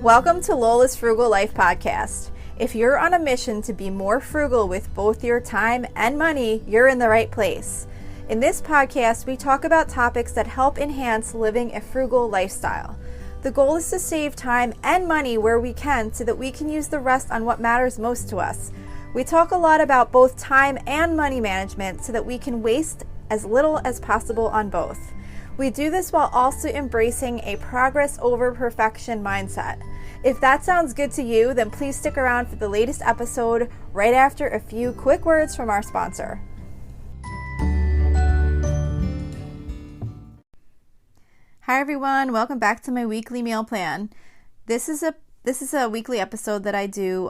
Welcome to Lola's Frugal Life Podcast. If you're on a mission to be more frugal with both your time and money, you're in the right place. In this podcast, we talk about topics that help enhance living a frugal lifestyle. The goal is to save time and money where we can so that we can use the rest on what matters most to us. We talk a lot about both time and money management so that we can waste as little as possible on both. We do this while also embracing a progress over perfection mindset. If that sounds good to you, then please stick around for the latest episode right after a few quick words from our sponsor. Hi everyone, welcome back to my weekly meal plan. This is a weekly episode that I do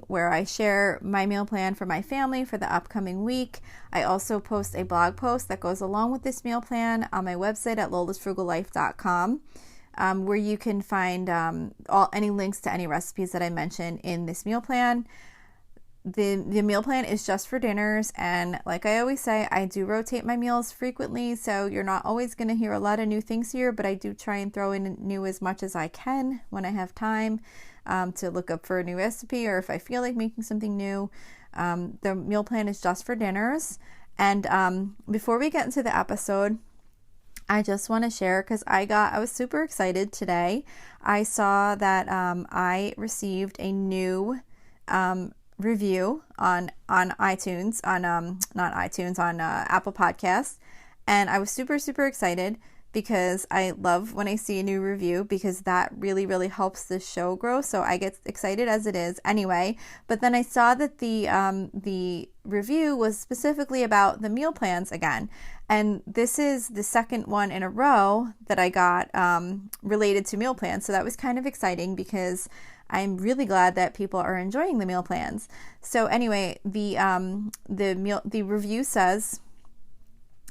where I share my meal plan for my family for the upcoming week. I also post a blog post that goes along with this meal plan on my website at lolasfrugallife.com, where you can find any links to any recipes that I mention in this meal plan. The meal plan is just for dinners, and like I always say, I do rotate my meals frequently, so you're not always going to hear a lot of new things here, but I do try and throw in new as much as I can when I have time to look up for a new recipe, or if I feel like making something new. The meal plan is just for dinners. And before we get into the episode, I just want to share, because I was super excited today. I saw that I received a new review on iTunes, on Apple Podcasts, and I was super excited because I love when I see a new review, because that really helps the show grow. So I get excited as it is anyway. But then I saw that the review was specifically about the meal plans again, and this is the second one in a row that I got related to meal plans. So that was kind of exciting because I'm really glad that people are enjoying the meal plans. So anyway, the review says,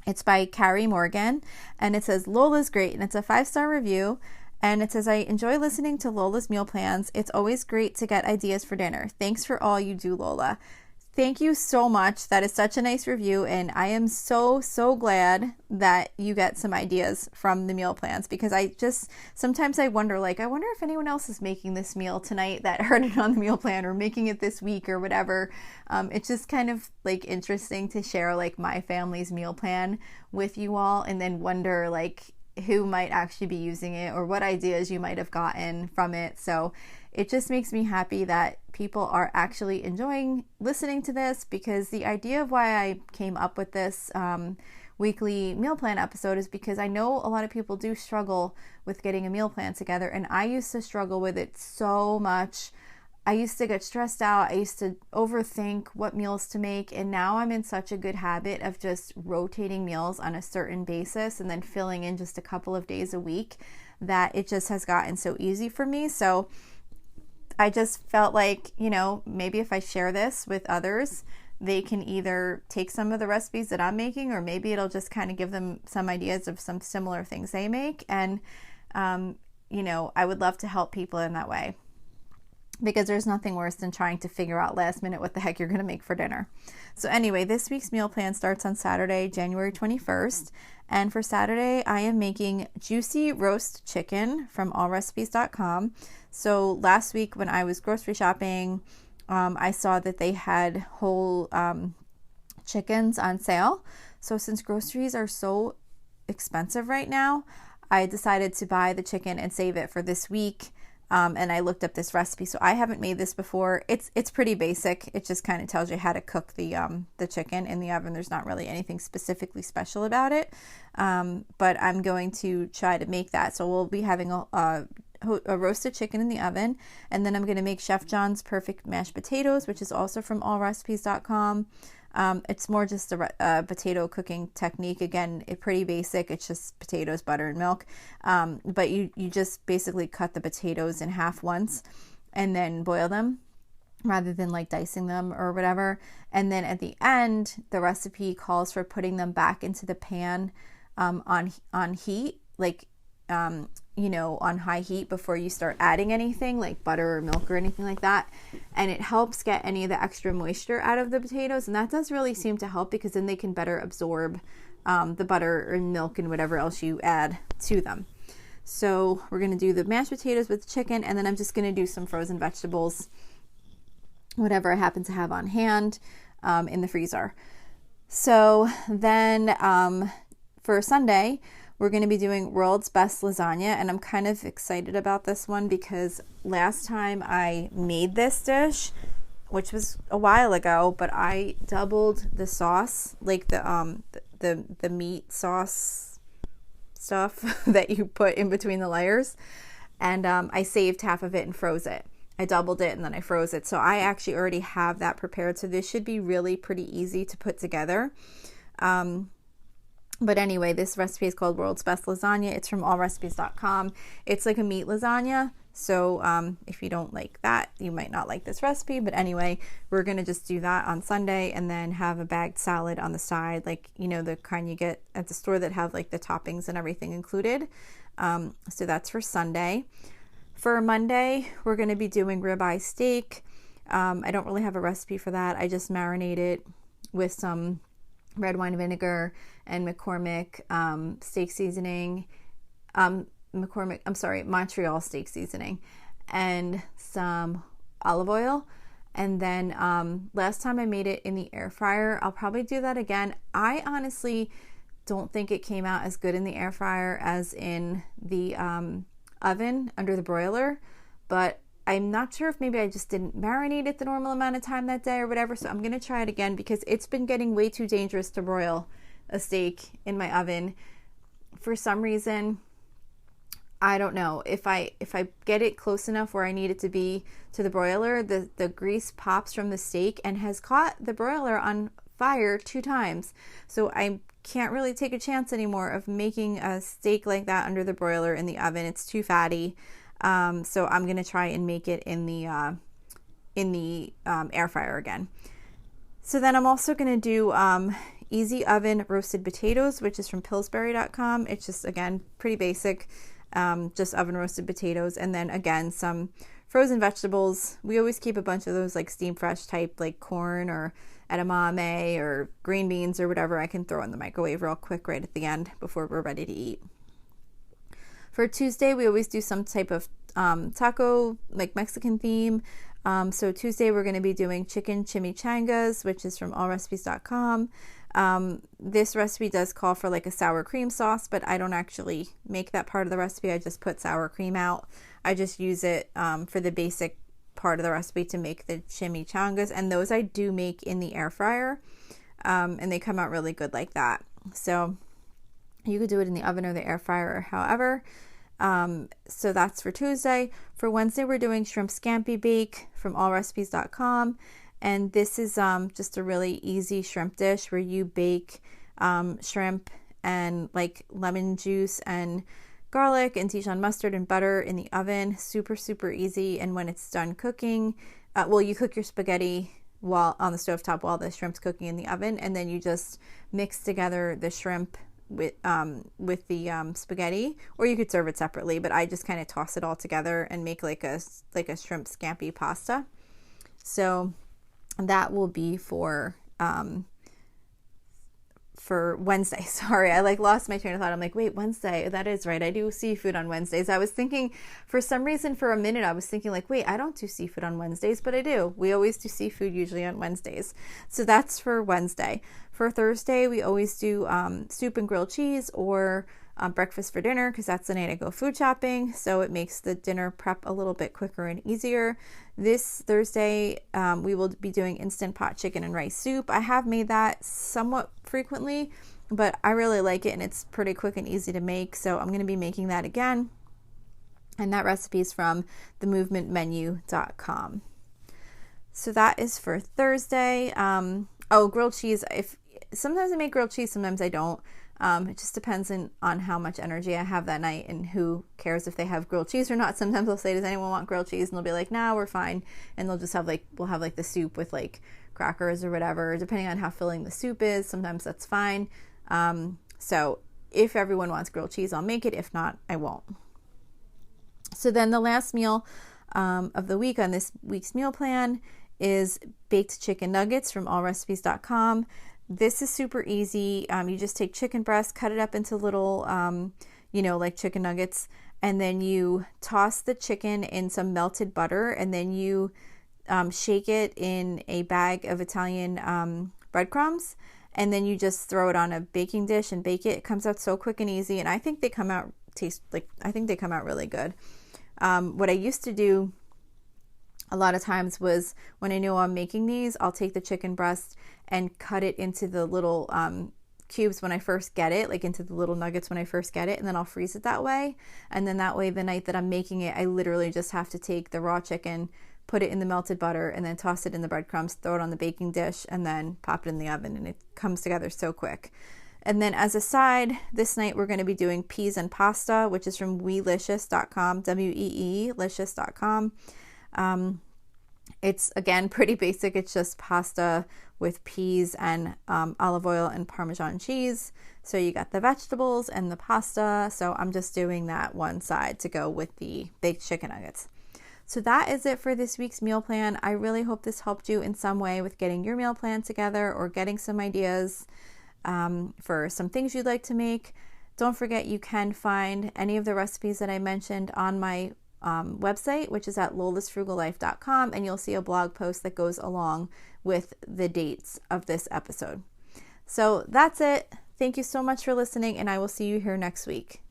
it's by Carrie Morgan, and it says, Lola's great, and it's a 5-star review, and it says, I enjoy listening to Lola's meal plans. It's always great to get ideas for dinner. Thanks for all you do, Lola. Thank you so much. That is such a nice review, and I am so glad that you get some ideas from the meal plans, because sometimes I wonder if anyone else is making this meal tonight that heard it on the meal plan, or making it this week or whatever. It's just kind of like interesting to share like my family's meal plan with you all, and then wonder like who might actually be using it or what ideas you might have gotten from it. So it just makes me happy that people are actually enjoying listening to this, because the idea of why I came up with this weekly meal plan episode is because I know a lot of people do struggle with getting a meal plan together, and I used to struggle with it so much. I used to get stressed out. I used to overthink what meals to make, and now I'm in such a good habit of just rotating meals on a certain basis and then filling in just a couple of days a week, that it just has gotten so easy for me. So I just felt like, maybe if I share this with others, they can either take some of the recipes that I'm making, or maybe it'll just kind of give them some ideas of some similar things they make. And, I would love to help people in that way, because there's nothing worse than trying to figure out last minute what the heck you're going to make for dinner. So anyway, this week's meal plan starts on Saturday, January 21st. And for Saturday, I am making juicy roast chicken from allrecipes.com. So last week when I was grocery shopping, I saw that they had whole chickens on sale. So since groceries are so expensive right now, I decided to buy the chicken and save it for this week. And I looked up this recipe. So I haven't made this before. It's pretty basic. It just kind of tells you how to cook the chicken in the oven. There's not really anything specifically special about it. But I'm going to try to make that. So we'll be having a roasted chicken in the oven. And then I'm going to make Chef John's perfect mashed potatoes, which is also from allrecipes.com. It's more just a potato cooking technique. Again, pretty basic. It's just potatoes, butter, and milk. But you just basically cut the potatoes in half once and then boil them, rather than like dicing them or whatever. And then at the end, the recipe calls for putting them back into the pan on heat, like on high heat before you start adding anything like butter or milk or anything like that. And it helps get any of the extra moisture out of the potatoes. And that does really seem to help, because then they can better absorb the butter and milk and whatever else you add to them. So we're going to do the mashed potatoes with chicken, and then I'm just going to do some frozen vegetables, whatever I happen to have on hand in the freezer. So then for Sunday, we're going to be doing World's Best Lasagna, and I'm kind of excited about this one because last time I made this dish, which was a while ago, but I doubled the sauce, like the meat sauce stuff that you put in between the layers, and I saved half of it and froze it. I doubled it and then I froze it. So I actually already have that prepared. So this should be really pretty easy to put together. But anyway, this recipe is called World's Best Lasagna. It's from allrecipes.com. It's like a meat lasagna. So if you don't like that, you might not like this recipe. But anyway, we're going to just do that on Sunday and then have a bagged salad on the side, like, you know, the kind you get at the store that have like the toppings and everything included. So that's for Sunday. For Monday, we're going to be doing ribeye steak. I don't really have a recipe for that. I just marinate it with some red wine vinegar and McCormick steak seasoning, Montreal steak seasoning, and some olive oil. And then last time I made it in the air fryer. I'll probably do that again. I honestly don't think it came out as good in the air fryer as in the oven under the broiler, but I'm not sure if maybe I just didn't marinate it the normal amount of time that day or whatever. So I'm going to try it again because it's been getting way too dangerous to broil a steak in my oven. For some reason, I don't know, if I get it close enough where I need it to be to the broiler, the grease pops from the steak and has caught the broiler on fire 2 times. So I can't really take a chance anymore of making a steak like that under the broiler in the oven. It's too fatty. So I'm going to try and make it in the air fryer again. So then I'm also going to do easy oven roasted potatoes, which is from Pillsbury.com. It's just, again, pretty basic, just oven roasted potatoes. And then again, some frozen vegetables. We always keep a bunch of those like steam fresh type, like corn or edamame or green beans or whatever I can throw in the microwave real quick right at the end before we're ready to eat. For Tuesday, we always do some type of taco, like Mexican theme. So Tuesday, we're going to be doing chicken chimichangas, which is from allrecipes.com. This recipe does call for like a sour cream sauce, but I don't actually make that part of the recipe. I just put sour cream out. I just use it for the basic part of the recipe to make the chimichangas, and those I do make in the air fryer, and they come out really good like that. So you could do it in the oven or the air fryer or however. So that's for Tuesday. For Wednesday, we're doing shrimp scampi bake from allrecipes.com. And this is just a really easy shrimp dish where you bake shrimp and like lemon juice and garlic and Dijon mustard and butter in the oven. Super, super easy. And when it's done cooking, you cook your spaghetti while on the stovetop while the shrimp's cooking in the oven, and then you just mix together the shrimp with the spaghetti, or you could serve it separately, but I just kind of toss it all together and make like a shrimp scampi pasta. So that will be for Wednesday. Sorry, I lost my train of thought. I'm like, wait, Wednesday, that is right. I do seafood on Wednesdays. I was thinking, for some reason, for a minute, I was thinking like, wait, I don't do seafood on Wednesdays, but I do. We always do seafood usually on Wednesdays. So that's for Wednesday. For Thursday, we always do soup and grilled cheese or breakfast for dinner, because that's the night I go food shopping. So it makes the dinner prep a little bit quicker and easier. This Thursday, we will be doing instant pot chicken and rice soup. I have made that somewhat frequently, but I really like it and it's pretty quick and easy to make. So I'm going to be making that again. And that recipe is from themovementmenu.com. So that is for Thursday. Grilled cheese. Sometimes I make grilled cheese, sometimes I don't. It just depends on how much energy I have that night and who cares if they have grilled cheese or not. Sometimes I'll say, does anyone want grilled cheese? And they'll be like, no, we're fine. And they'll just have we'll have the soup with crackers or whatever, depending on how filling the soup is. Sometimes that's fine. So if everyone wants grilled cheese, I'll make it. If not, I won't. So then the last meal of the week on this week's meal plan is baked chicken nuggets from allrecipes.com. This is super easy. You just take chicken breast, cut it up into little, like chicken nuggets. and then you toss the chicken in some melted butter, and then you shake it in a bag of Italian breadcrumbs, and then you just throw it on a baking dish and bake it. It comes out so quick and easy, and I think they come out really good. What I used to do a lot of times was, when I know I'm making these, I'll take the chicken breast and cut it into the little cubes when I first get it, like into the little nuggets when I first get it, and then I'll freeze it that way. And then that way, the night that I'm making it, I literally just have to take the raw chicken, put it in the melted butter, and then toss it in the breadcrumbs, throw it on the baking dish, and then pop it in the oven, and it comes together so quick. And then as a side, this night we're going to be doing peas and pasta, which is from weelicious.com, weelicious.com. It's, again, pretty basic. It's just pasta with peas and olive oil and Parmesan cheese. So you got the vegetables and the pasta. So I'm just doing that one side to go with the baked chicken nuggets. So that is it for this week's meal plan. I really hope this helped you in some way with getting your meal plan together or getting some ideas for some things you'd like to make. Don't forget, you can find any of the recipes that I mentioned on my website, which is at lolasfrugallife.com, and you'll see a blog post that goes along with the dates of this episode. So that's it. Thank you so much for listening, and I will see you here next week.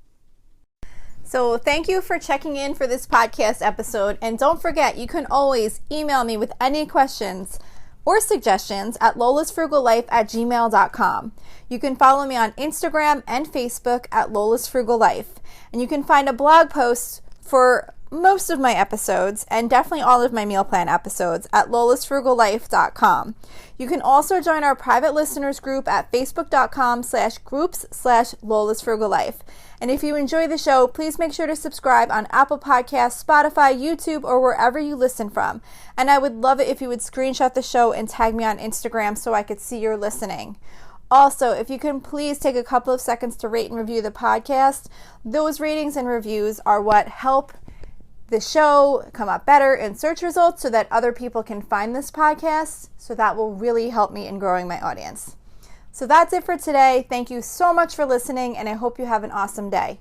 So thank you for checking in for this podcast episode. And don't forget, you can always email me with any questions or suggestions at lolasfrugallife@gmail.com. You can follow me on Instagram and Facebook at lolasfrugallife. And you can find a blog post for most of my episodes, and definitely all of my meal plan episodes, at lolasfrugallife.com. You can also join our private listeners group at facebook.com/groups/lolasfrugallife. And if you enjoy the show, please make sure to subscribe on Apple Podcasts, Spotify, YouTube, or wherever you listen from. And I would love it if you would screenshot the show and tag me on Instagram so I could see you're listening. Also, if you can please take a couple of seconds to rate and review the podcast. Those ratings and reviews are what help the show come up better in search results so that other people can find this podcast. So that will really help me in growing my audience. So that's it for today. Thank you so much for listening, and I hope you have an awesome day.